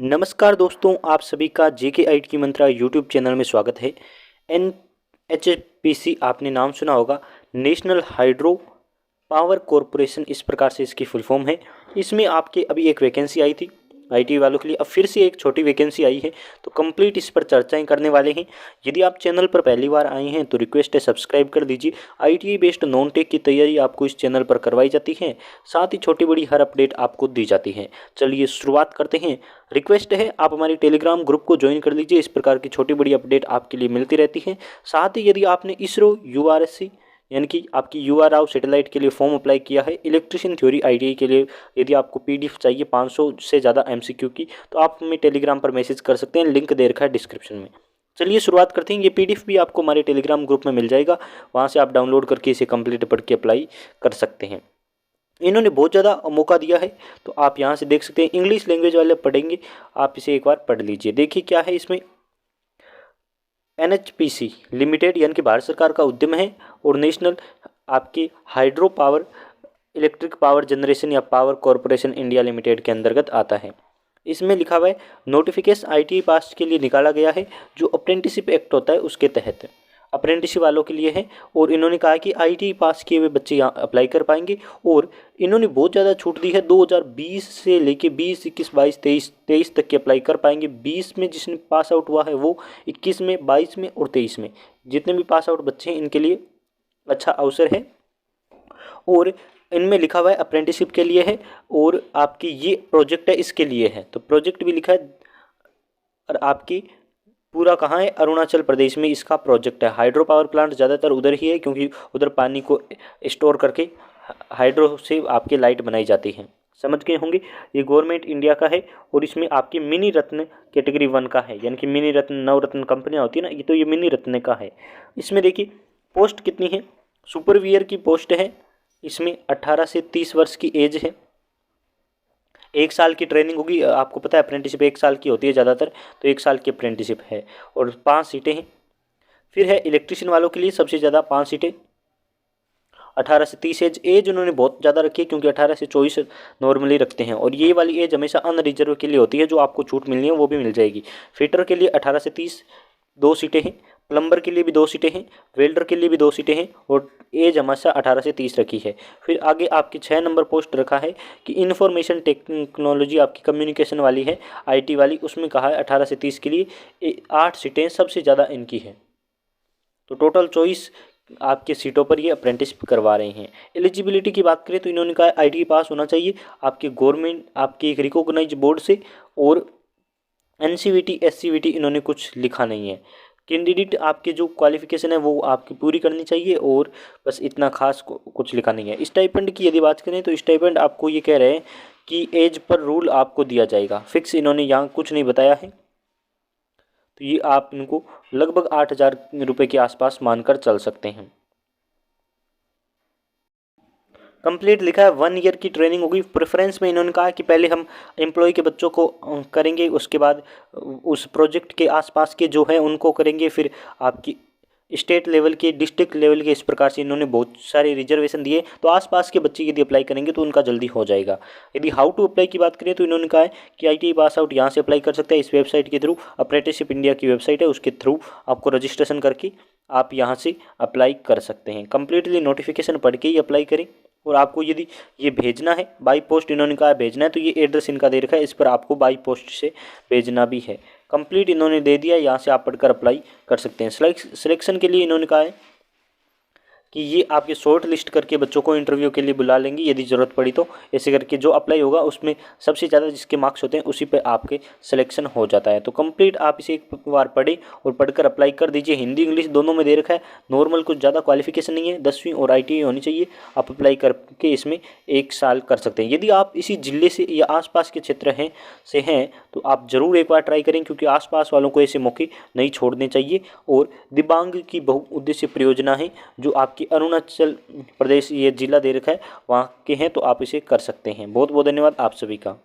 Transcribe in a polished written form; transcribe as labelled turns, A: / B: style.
A: नमस्कार दोस्तों, आप सभी का जेके आईटी की मंत्रा यूट्यूब चैनल में स्वागत है। NHPC आपने नाम सुना होगा, नेशनल हाइड्रो पावर कॉरपोरेशन, इस प्रकार से इसकी फुल फॉर्म है। इसमें आपके अभी एक वैकेंसी आई थी आईटी वालों के लिए, अब फिर से एक छोटी वैकेंसी आई है, तो कंप्लीट इस पर चर्चाएं करने वाले हैं। यदि आप चैनल पर पहली बार आए हैं तो रिक्वेस्ट है सब्सक्राइब कर दीजिए। आईटी बेस्ड नॉन टेक की तैयारी आपको इस चैनल पर करवाई जाती है, साथ ही छोटी बड़ी हर अपडेट आपको दी जाती है। चलिए शुरुआत करते हैं। रिक्वेस्ट है आप हमारी टेलीग्राम ग्रुप को ज्वाइन कर लीजिए, इस प्रकार की छोटी बड़ी अपडेट आपके लिए मिलती रहती है। साथ ही यदि आपने इसरो URSC यानी कि आपकी UR राव सैटेलाइट के लिए फॉर्म अप्लाई किया है, इलेक्ट्रिशियन थ्योरी ITI के लिए यदि आपको PDF चाहिए 500 से ज़्यादा MCQ की, तो आप हमें टेलीग्राम पर मैसेज कर सकते हैं, लिंक दे रखा है डिस्क्रिप्शन में। चलिए शुरुआत करते हैं। ये PDF भी आपको हमारे टेलीग्राम ग्रुप में मिल जाएगा, वहाँ से आप डाउनलोड करके इसे कंप्लीट पढ़ के अप्लाई कर सकते हैं। इन्होंने बहुत ज़्यादा मौका दिया है, तो आप यहाँ से देख सकते हैं। इंग्लिश लैंग्वेज वाले पढ़ेंगे, आप इसे एक बार पढ़ लीजिए। देखिए क्या है इसमें। NHPC लिमिटेड यानी कि भारत सरकार का उद्यम है, और नेशनल आपकी hydro power electric power generation या पावर कॉरपोरेशन इंडिया लिमिटेड के अंतर्गत आता है। इसमें लिखा हुआ है नोटिफिकेशन ITI पास के लिए निकाला गया है, जो अप्रेंटिसशिप एक्ट होता है उसके तहत अप्रेंटिसशिप वालों के लिए है। और इन्होंने कहा कि ITI पास किए हुए बच्चे यहाँ अप्लाई कर पाएंगे, और इन्होंने बहुत ज़्यादा छूट दी है। 2020 से लेके 20, 21, 22, 23 तक के अप्लाई कर पाएंगे। 20 में जिसने पास आउट हुआ है वो 21 में, 22 में और 23 में जितने भी पास आउट बच्चे हैं इनके लिए अच्छा अवसर है। और इनमें लिखा हुआ है अप्रेंटिसशिप के लिए है, और आपकी ये प्रोजेक्ट है इसके लिए है, तो प्रोजेक्ट भी लिखा है। और आपकी पूरा कहाँ है, अरुणाचल प्रदेश में इसका प्रोजेक्ट है। हाइड्रो पावर प्लांट ज़्यादातर उधर ही है, क्योंकि उधर पानी को स्टोर करके हाइड्रो से आपकी लाइट बनाई जाती है। समझ गए होंगे। ये गवर्नमेंट इंडिया का है, और इसमें आपकी मिनी रत्न कैटेगरी 1 का है, यानी कि मिनी रत्न नवरत्न कंपनियाँ होती है ना, ये तो ये मिनी रत्न का है। इसमें देखिए पोस्ट कितनी है, सुपरवियर की पोस्ट है। इसमें 18 से 30 वर्ष की एज है। 1 साल की ट्रेनिंग होगी, आपको पता है अप्रेंटिसशिप 1 साल की होती है ज़्यादातर, तो 1 साल की अप्रेंटिसशिप है, और 5 सीटें हैं। फिर है इलेक्ट्रिशियन वालों के लिए सबसे ज़्यादा 5 सीटें। 18 से 30 एज उन्होंने बहुत ज़्यादा रखी है, क्योंकि 18 से 24 नॉर्मली रखते हैं, और ये वाली एज हमेशा अनरिजर्व के लिए होती है। जो आपको छूट मिलनी है वो भी मिल जाएगी। फिटर के लिए 18 से 30 2 सीटें हैं। प्लम्बर के लिए भी 2 सीटें हैं। वेल्डर के लिए भी 2 सीटें हैं, और एज हमेशा 18 से 30 रखी है। फिर आगे आपकी 6 नंबर पोस्ट रखा है कि इन्फॉर्मेशन टेक्नोलॉजी आपकी कम्युनिकेशन वाली है, IT वाली, उसमें कहा है 18 से 30 के लिए 8 सीटें सबसे ज़्यादा इनकी हैं। तो टोटल 24 आपके सीटों पर ये अप्रेंटिसशिप करवा रहे हैं। एलिजिबिलिटी की बात करें तो इन्होंने कहा ITI पास होना चाहिए आपके गवर्नमेंट आपके एक रिकॉग्नाइज बोर्ड से, और NCVT SCVT इन्होंने कुछ लिखा नहीं है। कैंडिडेट आपके जो क्वालिफिकेशन है वो आपकी पूरी करनी चाहिए, और बस इतना खास कुछ लिखा नहीं है। स्टाइपेंड की यदि बात करें तो स्टाइपेंड आपको ये कह रहे हैं कि एज पर रूल आपको दिया जाएगा, फिक्स इन्होंने यहाँ कुछ नहीं बताया है। तो ये आप इनको लगभग 8,000 रुपये के आसपास मानकर चल सकते हैं। कंप्लीट लिखा है 1 ईयर की ट्रेनिंग होगी। प्रेफरेंस में इन्होंने कहा कि पहले हम एम्प्लॉय के बच्चों को करेंगे, उसके बाद उस प्रोजेक्ट के आसपास के जो हैं उनको करेंगे, फिर आपकी स्टेट लेवल के, डिस्ट्रिक्ट लेवल के, इस प्रकार से इन्होंने बहुत सारे रिजर्वेशन दिए। तो आसपास के बच्चे यदि अप्लाई करेंगे तो उनका जल्दी हो जाएगा। यदि हाउ टू अप्लाई की बात करें तो इन्होंने कहा है कि ITI पास आउट यहाँ से अप्लाई कर सकते हैं, इस वेबसाइट के थ्रू। अप्रेंटिसशिप इंडिया की वेबसाइट है, उसके थ्रू आपको रजिस्ट्रेशन करके आप यहाँ से अप्लाई कर सकते हैं। कंप्लीटली नोटिफिकेशन पढ़ के ही अप्लाई करें। और आपको यदि ये भेजना है बाई पोस्ट, इन्होंने कहा भेजना है, तो ये एड्रेस इनका दे रखा है, इस पर आपको बाई पोस्ट से भेजना भी है। कंप्लीट इन्होंने दे दिया, यहाँ से आप पढ़कर अप्लाई कर सकते हैं। सिलेक्शन के लिए इन्होंने कहा है कि ये आपके शॉर्ट लिस्ट करके बच्चों को इंटरव्यू के लिए बुला लेंगे यदि ज़रूरत पड़ी तो। ऐसे करके जो अप्लाई होगा उसमें सबसे ज़्यादा जिसके मार्क्स होते हैं उसी पे आपके सिलेक्शन हो जाता है। तो कंप्लीट आप इसे एक बार पढ़ें और पढ़कर अप्लाई कर दीजिए। हिंदी इंग्लिश दोनों में दे रखा है। नॉर्मल कुछ ज़्यादा क्वालिफिकेशन नहीं है, 10वीं और ITI होनी चाहिए। आप अप्लाई करके इसमें 1 साल कर सकते हैं। यदि आप इसी ज़िले से या आसपास के क्षेत्र हैं तो आप ज़रूर एक बार ट्राई करें, क्योंकि आसपास वालों को ऐसे मौके नहीं छोड़ने चाहिए। और दिबांग की बहुउद्देश्य परियोजना है जो आपकी अरुणाचल प्रदेश ये जिला दे रखा है, वहाँ के हैं, तो आप इसे कर सकते हैं। बहुत बहुत धन्यवाद आप सभी का।